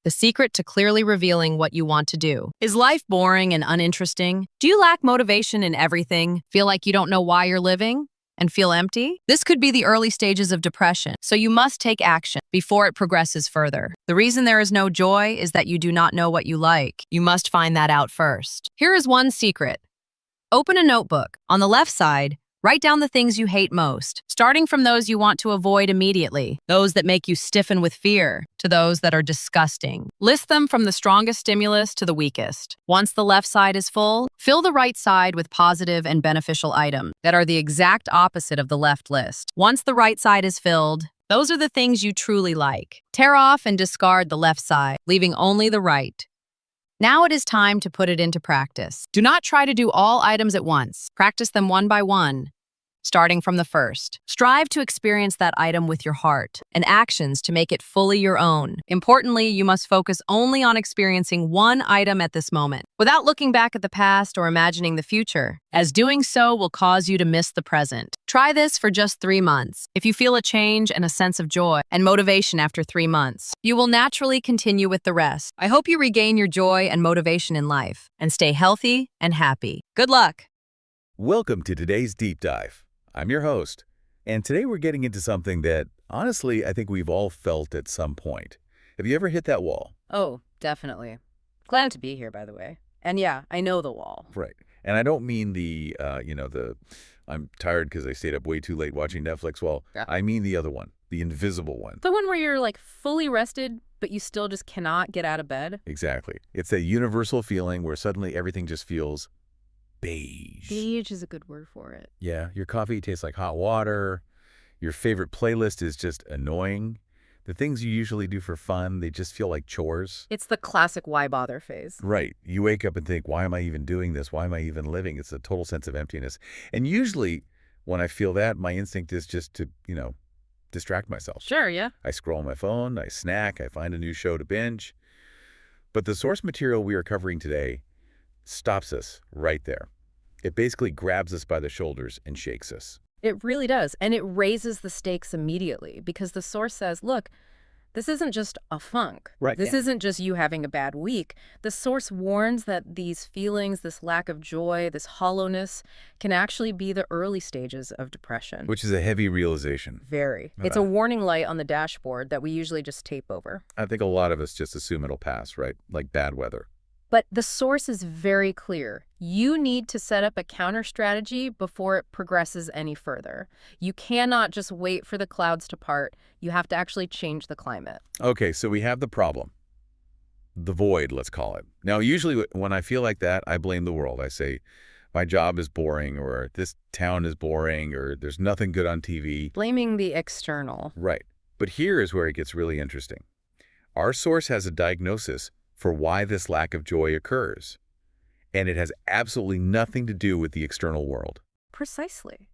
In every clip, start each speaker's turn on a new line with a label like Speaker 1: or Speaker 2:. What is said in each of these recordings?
Speaker 1: the secret to clearly revealing what you want to do. Is life boring and uninteresting? Do you lack motivation in everything? Feel like you don't know why you're living? And feel empty? This could be the early stages of depression, so you must take action before it progresses further. The reason there is no joy is that you do not know what you like. You must find that out first. Here is one secret. Open a notebook. On the left side, write down the things you hate most, starting from those you want to avoid immediately, those that make you stiffen with fear, to those that are disgusting. List them from the strongest stimulus to the weakest. Once the left side is full, fill the right side with positive and beneficial items that are the exact opposite of the left list. Once the right side is filled, those are the things you truly like. Tear off and discard the left side, leaving only the right. Now it is time to put it into practice. Do not try to do all items at once. Practice them one by one, starting from the first. Strive to experience that item with your heart and actions to make it fully your own. Importantly, you must focus only on experiencing one item at this moment, without looking back at the past or imagining the future, as doing so will cause you to miss the present. Try this for just 3 months. If you feel a change and a sense of joy and motivation after 3 months, you will naturally continue with the rest. I hope you regain your joy and motivation in life and stay healthy and happy. Good luck!
Speaker 2: Welcome to today's Deep Dive. I'm your host, and today we're getting into something that, honestly, I think we've all felt at some point. Have you ever hit that wall?
Speaker 3: Oh, definitely. Glad to be here, by the way. And yeah, I know the wall.
Speaker 2: Right. And I don't mean the I'm tired because I stayed up way too late watching Netflix wall.
Speaker 3: Yeah.
Speaker 2: I mean the other one, the invisible one.
Speaker 3: The one where you're like fully rested, but you still just cannot get out of bed.
Speaker 2: Exactly. It's that universal feeling where suddenly everything just feels beige.
Speaker 3: Beige is a good word for it.
Speaker 2: Yeah, your coffee tastes like hot water. Your favorite playlist is just annoying. The things you usually do for fun, they just feel like chores.
Speaker 3: It's the classic why bother phase.
Speaker 2: Right. You wake up and think, why am I even doing this? Why am I even living? It's a total sense of emptiness. And usually when I feel that, my instinct is just to, distract myself.
Speaker 3: Sure, yeah.
Speaker 2: I scroll on my phone, I snack, I find a new show to binge. But the source material we are covering today stops us right there. It basically grabs us by the shoulders and shakes us.
Speaker 3: It really does. And it raises the stakes immediately because the source says, look, this isn't just a funk.
Speaker 2: Right.
Speaker 3: This isn't just you having a bad week. The source warns that these feelings, this lack of joy, this hollowness can actually be the early stages of depression.
Speaker 2: Which is a heavy realization.
Speaker 3: Very. It's a warning light on the dashboard that we usually just tape over.
Speaker 2: I think a lot of us just assume it'll pass, right? Like bad weather.
Speaker 3: But the source is very clear. You need to set up a counter strategy before it progresses any further. You cannot just wait for the clouds to part. You have to actually change the climate.
Speaker 2: Okay, so we have the problem. The void, let's call it. Now, usually when I feel like that, I blame the world. I say, my job is boring, or this town is boring, or there's nothing good on TV.
Speaker 3: Blaming the external.
Speaker 2: Right. But here is where it gets really interesting. Our source has a diagnosis for why this lack of joy occurs. And it has absolutely nothing to do with the external world.
Speaker 3: Precisely.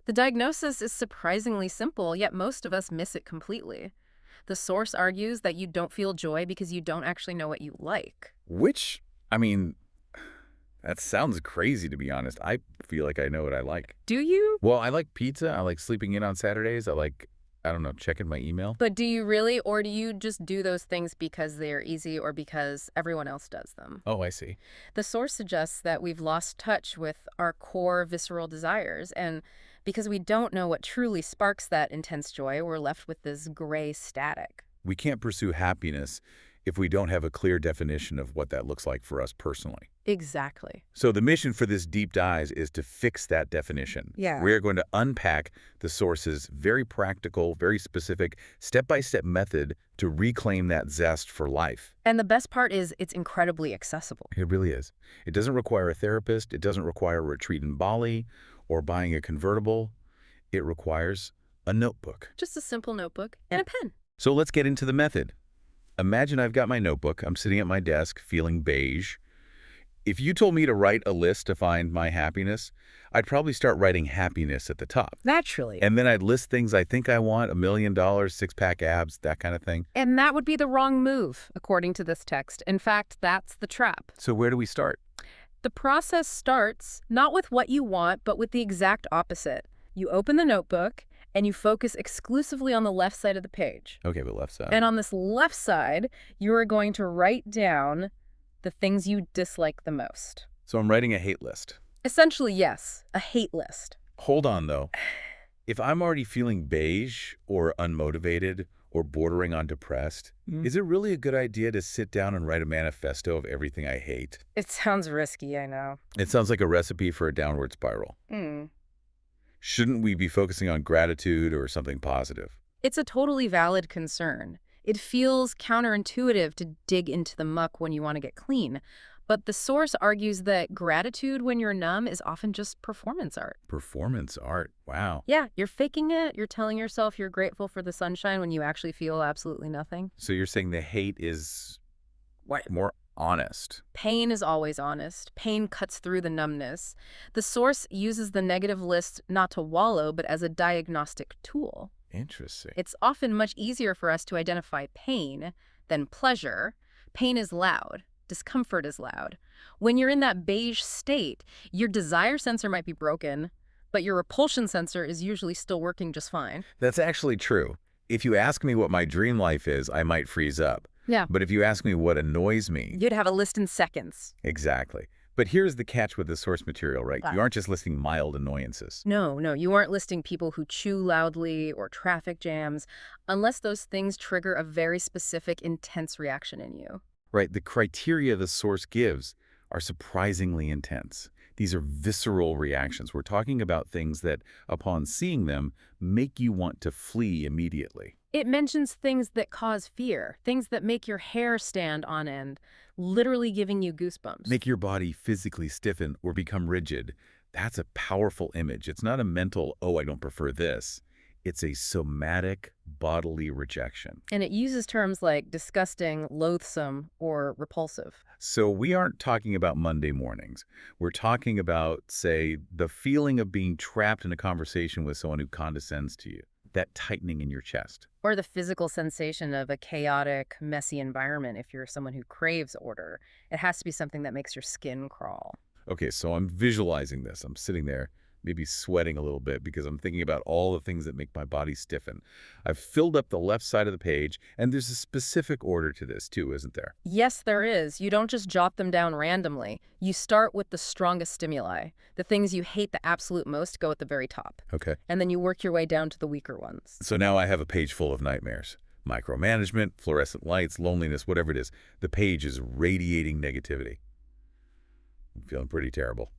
Speaker 3: The diagnosis is surprisingly simple, yet most of us miss it completely. The source argues that you don't feel joy because you don't actually know what you like.
Speaker 2: Which, that sounds crazy, to be honest. I feel like I know what I like.
Speaker 3: Do you?
Speaker 2: Well, I like pizza. I like sleeping in on Saturdays. I like, checking my email.
Speaker 3: But do you really, or do you just do those things because they're easy or because everyone else does them?
Speaker 2: Oh, I see.
Speaker 3: The source suggests that we've lost touch with our core visceral desires, and because we don't know what truly sparks that intense joy, we're left with this gray static.
Speaker 2: We can't pursue happiness if we don't have a clear definition of what that looks like for us personally.
Speaker 3: Exactly.
Speaker 2: So the mission for this deep dive is to fix that definition.
Speaker 3: Yeah.
Speaker 2: We're going to unpack the source's very practical, very specific, step-by-step method to reclaim that zest for life.
Speaker 3: And the best part is it's incredibly accessible.
Speaker 2: It really is. It doesn't require a therapist. It doesn't require a retreat in Bali or buying a convertible. It requires a notebook.
Speaker 3: Just a simple notebook and a pen.
Speaker 2: So let's get into the method. Imagine I've got my notebook. I'm sitting at my desk feeling beige. If you told me to write a list to find my happiness, I'd probably start writing happiness at the top.
Speaker 3: Naturally.
Speaker 2: And then I'd list things I think I want, $1 million, six-pack abs, that kind of thing.
Speaker 3: And that would be the wrong move, according to this text. In fact, that's the trap.
Speaker 2: So where do we start?
Speaker 3: The process starts not with what you want, but with the exact opposite. You open the notebook and you focus exclusively on the left side of the page.
Speaker 2: Okay, but left side.
Speaker 3: And on this left side, you are going to write down the things you dislike the most.
Speaker 2: So I'm writing a hate list.
Speaker 3: Essentially, yes, a hate list.
Speaker 2: Hold on, though. If I'm already feeling beige or unmotivated or bordering on depressed, is it really a good idea to sit down and write a manifesto of everything I hate?
Speaker 3: It sounds risky, I know.
Speaker 2: It sounds like a recipe for a downward spiral. Shouldn't we be focusing on gratitude or something positive?
Speaker 3: It's a totally valid concern. It feels counterintuitive to dig into the muck when you want to get clean. But the source argues that gratitude when you're numb is often just performance art.
Speaker 2: Performance art. Wow.
Speaker 3: Yeah, you're faking it. You're telling yourself you're grateful for the sunshine when you actually feel absolutely nothing.
Speaker 2: So you're saying the hate is more honest.
Speaker 3: Pain is always honest. Pain cuts through the numbness. The source uses the negative list not to wallow, but as a diagnostic tool.
Speaker 2: Interesting.
Speaker 3: It's often much easier for us to identify pain than pleasure. Pain is loud. Discomfort is loud. When you're in that beige state, your desire sensor might be broken, but your repulsion sensor is usually still working just fine.
Speaker 2: That's actually true. If you ask me what my dream life is, I might freeze up.
Speaker 3: Yeah.
Speaker 2: But if you ask me what annoys me...
Speaker 3: You'd have a list in seconds.
Speaker 2: Exactly. But here's the catch with the source material, right? You aren't just listing mild annoyances.
Speaker 3: No, you aren't listing people who chew loudly or traffic jams, unless those things trigger a very specific, intense reaction in you.
Speaker 2: Right, the criteria the source gives are surprisingly intense. These are visceral reactions. We're talking about things that, upon seeing them, make you want to flee immediately.
Speaker 3: It mentions things that cause fear, things that make your hair stand on end, literally giving you goosebumps.
Speaker 2: Make your body physically stiffen or become rigid. That's a powerful image. It's not a mental, oh, I don't prefer this. It's a somatic bodily rejection.
Speaker 3: And it uses terms like disgusting, loathsome, or repulsive.
Speaker 2: So we aren't talking about Monday mornings. We're talking about, say, the feeling of being trapped in a conversation with someone who condescends to you, that tightening in your chest.
Speaker 3: Or the physical sensation of a chaotic, messy environment if you're someone who craves order. It has to be something that makes your skin crawl.
Speaker 2: Okay, so I'm visualizing this. I'm sitting there, maybe sweating a little bit because I'm thinking about all the things that make my body stiffen. I've filled up the left side of the page, and there's a specific order to this too, isn't there?
Speaker 3: Yes, there is. You don't just jot them down randomly. You start with the strongest stimuli. The things you hate the absolute most go at the very top.
Speaker 2: Okay.
Speaker 3: And then you work your way down to the weaker ones.
Speaker 2: So now I have a page full of nightmares. Micromanagement, fluorescent lights, loneliness, whatever it is. The page is radiating negativity. I'm feeling pretty terrible.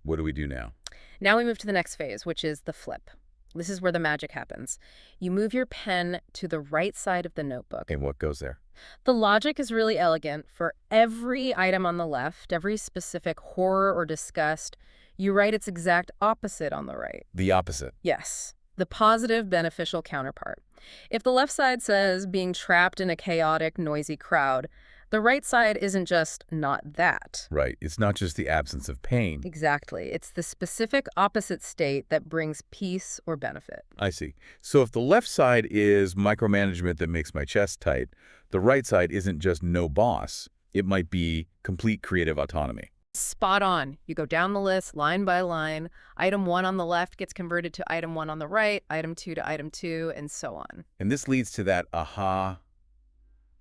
Speaker 2: What do we do now?
Speaker 3: Now we move to the next phase, which is the flip. This is where the magic happens. You move your pen to the right side of the notebook.
Speaker 2: And what goes there?
Speaker 3: The logic is really elegant. For every item on the left, every specific horror or disgust, you write its exact opposite on the right.
Speaker 2: The opposite.
Speaker 3: Yes, the positive, beneficial counterpart. If the left side says being trapped in a chaotic, noisy crowd, the right side isn't just not that.
Speaker 2: Right. It's not just the absence of pain.
Speaker 3: Exactly. It's the specific opposite state that brings peace or benefit.
Speaker 2: I see. So if the left side is micromanagement that makes my chest tight, the right side isn't just no boss. It might be complete creative autonomy.
Speaker 3: Spot on. You go down the list line by line. Item 1 on the left gets converted to item 1 on the right, item 2 to item 2, and so on.
Speaker 2: And this leads to that aha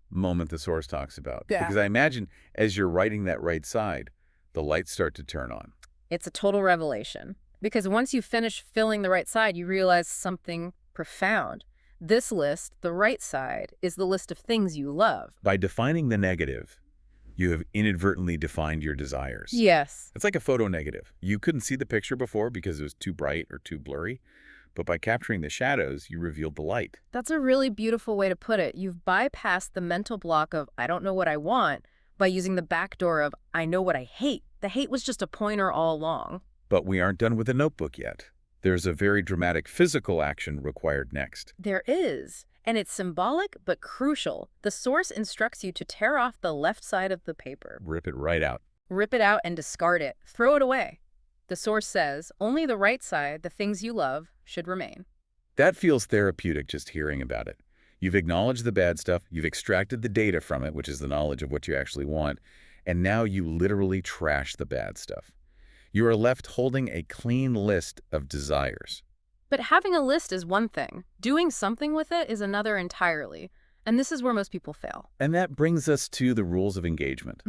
Speaker 2: moment the source talks about.
Speaker 3: Yeah.
Speaker 2: Because I imagine as you're writing that right side, the lights start to turn on.
Speaker 3: It's a total revelation. Because once you finish filling the right side, you realize something profound. This list, the right side, is the list of things you love.
Speaker 2: By defining the negative, you have inadvertently defined your desires.
Speaker 3: Yes.
Speaker 2: It's like a photo negative. You couldn't see the picture before because it was too bright or too blurry. But by capturing the shadows, you revealed the light.
Speaker 3: That's a really beautiful way to put it. You've bypassed the mental block of, I don't know what I want, by using the back door of, I know what I hate. The hate was just a pointer all along.
Speaker 2: But we aren't done with the notebook yet. There's a very dramatic physical action required next.
Speaker 3: There is. And it's symbolic but crucial. The source instructs you to tear off the left side of the paper.
Speaker 2: Rip it right out.
Speaker 3: Rip it out and discard it. Throw it away. The source says only the right side, the things you love, should remain.
Speaker 2: That feels therapeutic just hearing about it. You've acknowledged the bad stuff, you've extracted the data from it, which is the knowledge of what you actually want, and now you literally trash the bad stuff. You are left holding a clean list of desires.
Speaker 3: But having a list is one thing. Doing something with it is another entirely. And this is where most people fail.
Speaker 2: And that brings us to the rules of engagement.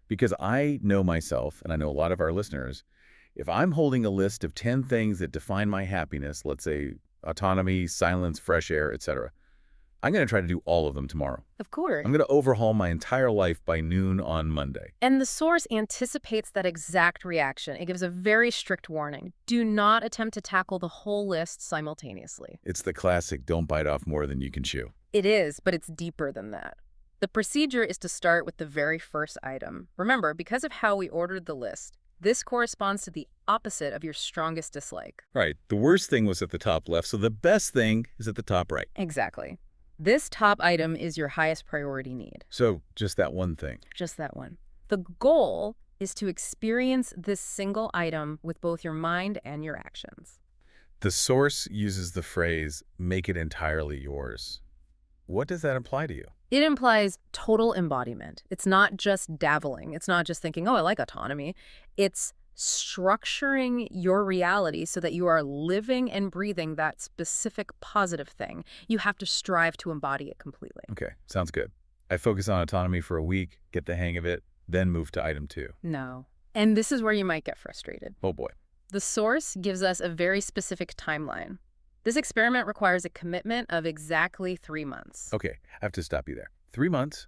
Speaker 2: Because I know myself, and I know a lot of our listeners, if I'm holding a list of 10 things that define my happiness, let's say autonomy, silence, fresh air, etc., I'm going to try to do all of them tomorrow.
Speaker 3: Of course.
Speaker 2: I'm going to overhaul my entire life by noon on Monday.
Speaker 3: And the source anticipates that exact reaction. It gives a very strict warning. Do not attempt to tackle the whole list simultaneously.
Speaker 2: It's the classic, don't bite off more than you can chew.
Speaker 3: It is, but it's deeper than that. The procedure is to start with the very first item. Remember, because of how we ordered the list, this corresponds to the opposite of your strongest dislike.
Speaker 2: Right. The worst thing was at the top left, so the best thing is at the top right.
Speaker 3: Exactly. This top item is your highest priority need.
Speaker 2: So just that one thing.
Speaker 3: Just that one. The goal is to experience this single item with both your mind and your actions.
Speaker 2: The source uses the phrase, make it entirely yours. What does that imply to you?
Speaker 3: It implies total embodiment. It's not just dabbling. It's not just thinking, oh, I like autonomy. It's structuring your reality so that you are living and breathing that specific positive thing. You have to strive to embody it completely.
Speaker 2: Okay, sounds good. I focus on autonomy for a week, get the hang of it, then move to item 2.
Speaker 3: No. And this is where you might get frustrated.
Speaker 2: Oh boy.
Speaker 3: The source gives us a very specific timeline. This experiment requires a commitment of exactly 3 months.
Speaker 2: Okay, I have to stop you there. 3 months?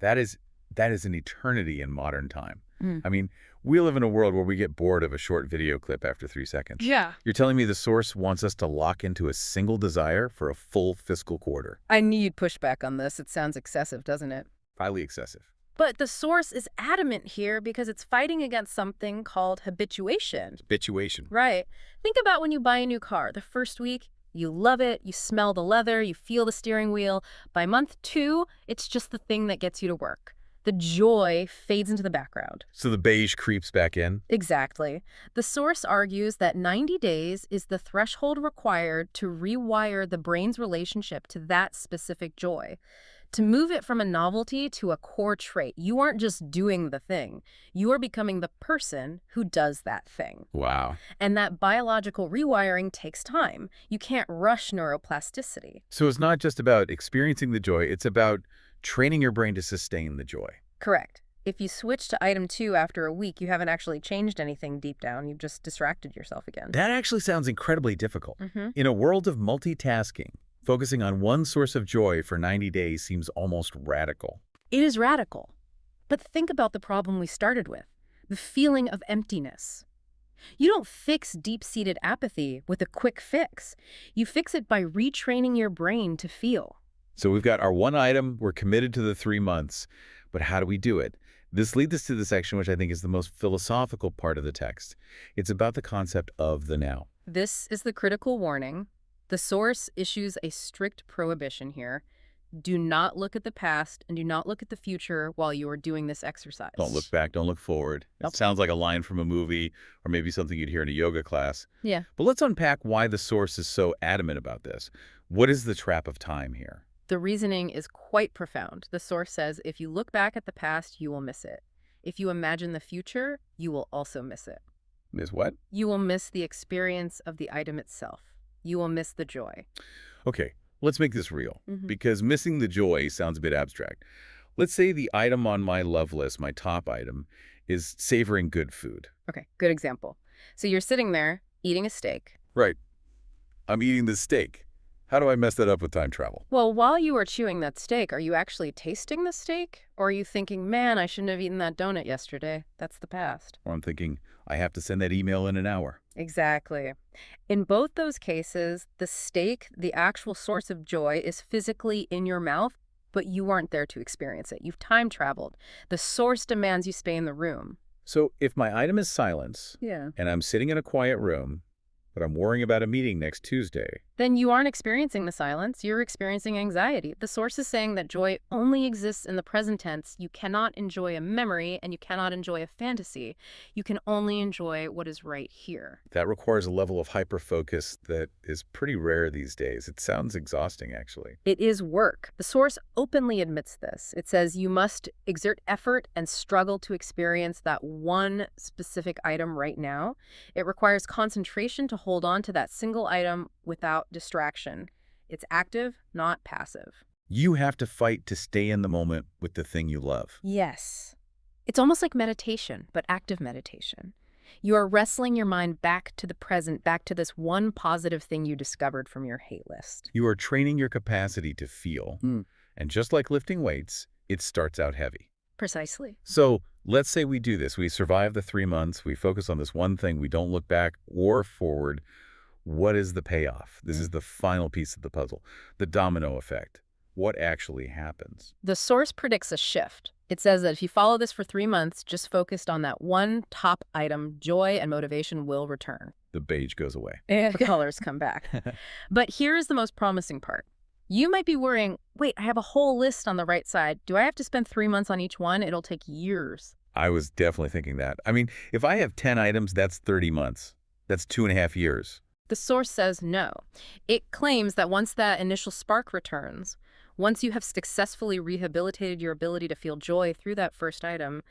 Speaker 2: That is an eternity in modern time. I mean, we live in a world where we get bored of a short video clip after 3 seconds.
Speaker 3: Yeah.
Speaker 2: You're telling me the source wants us to lock into a single desire for a full fiscal quarter?
Speaker 3: I knew you'd push back on this. It sounds excessive, doesn't it?
Speaker 2: Highly excessive.
Speaker 3: But the source is adamant here because it's fighting against something called habituation.
Speaker 2: Habituation.
Speaker 3: Right. Think about when you buy a new car. The first week, you love it, you smell the leather, you feel the steering wheel. By month 2, it's just the thing that gets you to work. The joy fades into the background.
Speaker 2: So the beige creeps back in?
Speaker 3: Exactly. The source argues that 90 days is the threshold required to rewire the brain's relationship to that specific joy. To move it from a novelty to a core trait. You aren't just doing the thing. You are becoming the person who does that thing.
Speaker 2: Wow.
Speaker 3: And that biological rewiring takes time. You can't rush neuroplasticity.
Speaker 2: So it's not just about experiencing the joy, it's about training your brain to sustain the joy.
Speaker 3: Correct. If you switch to item 2 after a week, you haven't actually changed anything deep down. You've just distracted yourself again.
Speaker 2: That actually sounds incredibly difficult. In a world of multitasking, focusing on one source of joy for 90 days seems almost radical.
Speaker 3: It is radical. But think about the problem we started with, the feeling of emptiness. You don't fix deep-seated apathy with a quick fix. You fix it by retraining your brain to feel.
Speaker 2: So we've got our one item, we're committed to the 3 months, but how do we do it? This leads us to the section which I think is the most philosophical part of the text. It's about the concept of the now.
Speaker 3: This is the critical warning. The source issues a strict prohibition here. Do not look at the past and do not look at the future while you are doing this exercise.
Speaker 2: Don't look back, don't look forward.
Speaker 3: Nope.
Speaker 2: It sounds like a line from a movie or maybe something you'd hear in a yoga class.
Speaker 3: Yeah.
Speaker 2: But let's unpack why the source is so adamant about this. What is the trap of time here?
Speaker 3: The reasoning is quite profound. The source says if you look back at the past, you will miss it. If you imagine the future, you will also miss it.
Speaker 2: Miss what?
Speaker 3: You will miss the experience of the item itself. You will miss the joy.
Speaker 2: Okay, let's make this real, because missing the joy sounds a bit abstract. Let's say the item on my love list, my top item, is savoring good food.
Speaker 3: Okay, good example. So you're sitting there eating a steak.
Speaker 2: Right. I'm eating the steak. How do I mess that up with time travel?
Speaker 3: Well, while you are chewing that steak, are you actually tasting the steak? Or are you thinking, man, I shouldn't have eaten that donut yesterday? That's the past.
Speaker 2: Or I'm thinking, I have to send that email in an hour.
Speaker 3: Exactly. In both those cases, the steak, the actual source of joy, is physically in your mouth, but you aren't there to experience it. You've time traveled. The source demands you stay in the room.
Speaker 2: So if my item is silence,
Speaker 3: Yeah.
Speaker 2: and I'm sitting in a quiet room, but I'm worrying about a meeting next Tuesday,
Speaker 3: Then you aren't experiencing the silence, you're experiencing anxiety. The source is saying that joy only exists in the present tense. You cannot enjoy a memory and you cannot enjoy a fantasy. You can only enjoy what is right here.
Speaker 2: that requires a level of hyper-focus that is pretty rare these days. It sounds exhausting, actually.
Speaker 3: It is work. The source openly admits this. It says you must exert effort and struggle to experience that one specific item right now. It requires concentration to hold on to that single item without distraction. It's active, not passive.
Speaker 2: You have to fight to stay in the moment with the thing you love.
Speaker 3: Yes. It's almost like meditation, but active meditation. You are wrestling your mind back to the present, back to this one positive thing you discovered from your hate list.
Speaker 2: You are training your capacity to feel. And just like lifting weights, it starts out heavy.
Speaker 3: Precisely.
Speaker 2: So let's say we do this. We survive the 3 months. We focus on this one thing. We don't look back or forward. What is the payoff? This is the final piece of the puzzle, the domino effect. What actually happens?
Speaker 3: The source predicts a shift. It says that if you follow this for 3 months, just focused on that one top item, joy and motivation will return.
Speaker 2: The beige goes away.
Speaker 3: And the colors come back. But here's the most promising part. You might be worrying, wait, I have a whole list on the right side. Do I have to spend 3 months on each one? It'll take years.
Speaker 2: I was definitely thinking that. I mean, if I have 10 items, that's 30 months. That's 2.5 years.
Speaker 3: The source says no. It claims that once that initial spark returns, once you have successfully rehabilitated your ability to feel joy through that first item,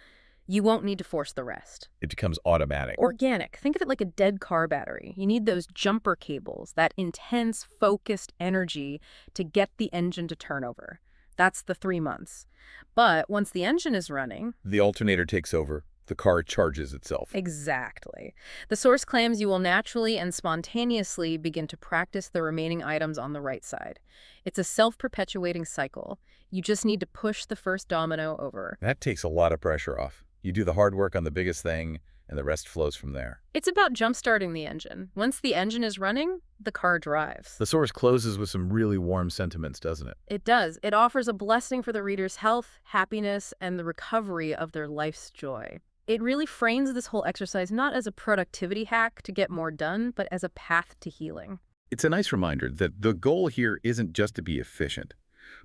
Speaker 3: you won't need to force the rest.
Speaker 2: It becomes automatic.
Speaker 3: Organic. Think of it like a dead car battery. You need those jumper cables, that intense, focused energy to get the engine to turn over. That's the 3 months. But once the engine is running...
Speaker 2: The alternator takes over. The car charges itself.
Speaker 3: Exactly. The source claims you will naturally and spontaneously begin to practice the remaining items on the right side. It's a self-perpetuating cycle. You just need to push the first domino over.
Speaker 2: That takes a lot of pressure off. You do the hard work on the biggest thing, and the rest flows from there.
Speaker 3: It's about jump-starting the engine. Once the engine is running, the car drives.
Speaker 2: The source closes with some really warm sentiments, doesn't it?
Speaker 3: It does. It offers a blessing for the reader's health, happiness, and the recovery of their life's joy. It really frames this whole exercise not as a productivity hack to get more done, but as a path to healing.
Speaker 2: It's a nice reminder that the goal here isn't just to be efficient,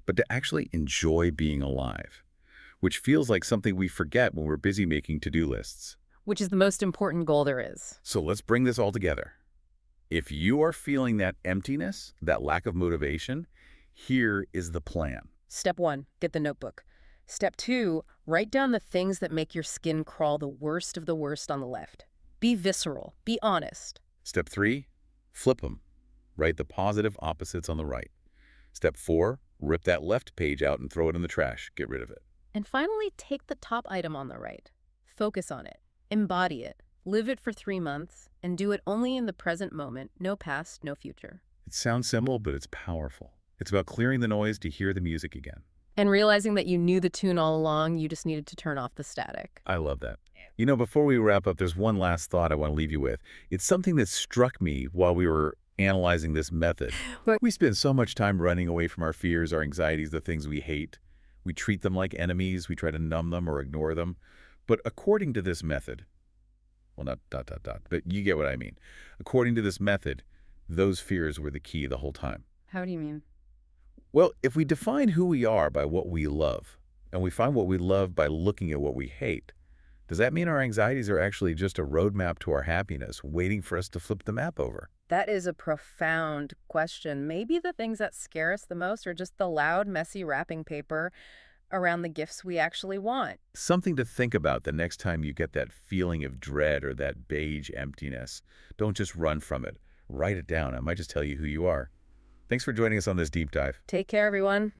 Speaker 2: but to actually enjoy being alive, which feels like something we forget when we're busy making to-do lists.
Speaker 3: Which is the most important goal there is.
Speaker 2: So let's bring this all together. If you are feeling that emptiness, that lack of motivation, here is the plan.
Speaker 3: Step 1, get the notebook. Step 2, write down the things that make your skin crawl the worst of the worst on the left. Be visceral. Be honest.
Speaker 2: Step 3, flip them. Write the positive opposites on the right. Step 4, rip that left page out and throw it in the trash. Get rid of it.
Speaker 3: And finally, take the top item on the right. Focus on it. Embody it. Live it for 3 months, and do it only in the present moment. No past, no future.
Speaker 2: It sounds simple, but it's powerful. It's about clearing the noise to hear the music again.
Speaker 3: And realizing that you knew the tune all along, you just needed to turn off the static.
Speaker 2: I love that. You know, before we wrap up, there's one last thought I want to leave you with. It's something that struck me while we were analyzing this method. We spend so much time running away from our fears, our anxieties, the things we hate. We treat them like enemies. We try to numb them or ignore them. But according to this method, well, not ... but you get what I mean. According to this method, those fears were the key the whole time.
Speaker 3: How do you mean?
Speaker 2: Well, if we define who we are by what we love, and we find what we love by looking at what we hate, does that mean our anxieties are actually just a roadmap to our happiness, waiting for us to flip the map over?
Speaker 3: That is a profound question. Maybe the things that scare us the most are just the loud, messy wrapping paper around the gifts we actually want.
Speaker 2: Something to think about the next time you get that feeling of dread or that beige emptiness. Don't just run from it. Write it down. It might just tell you who you are. Thanks for joining us on this deep dive.
Speaker 3: Take care, everyone.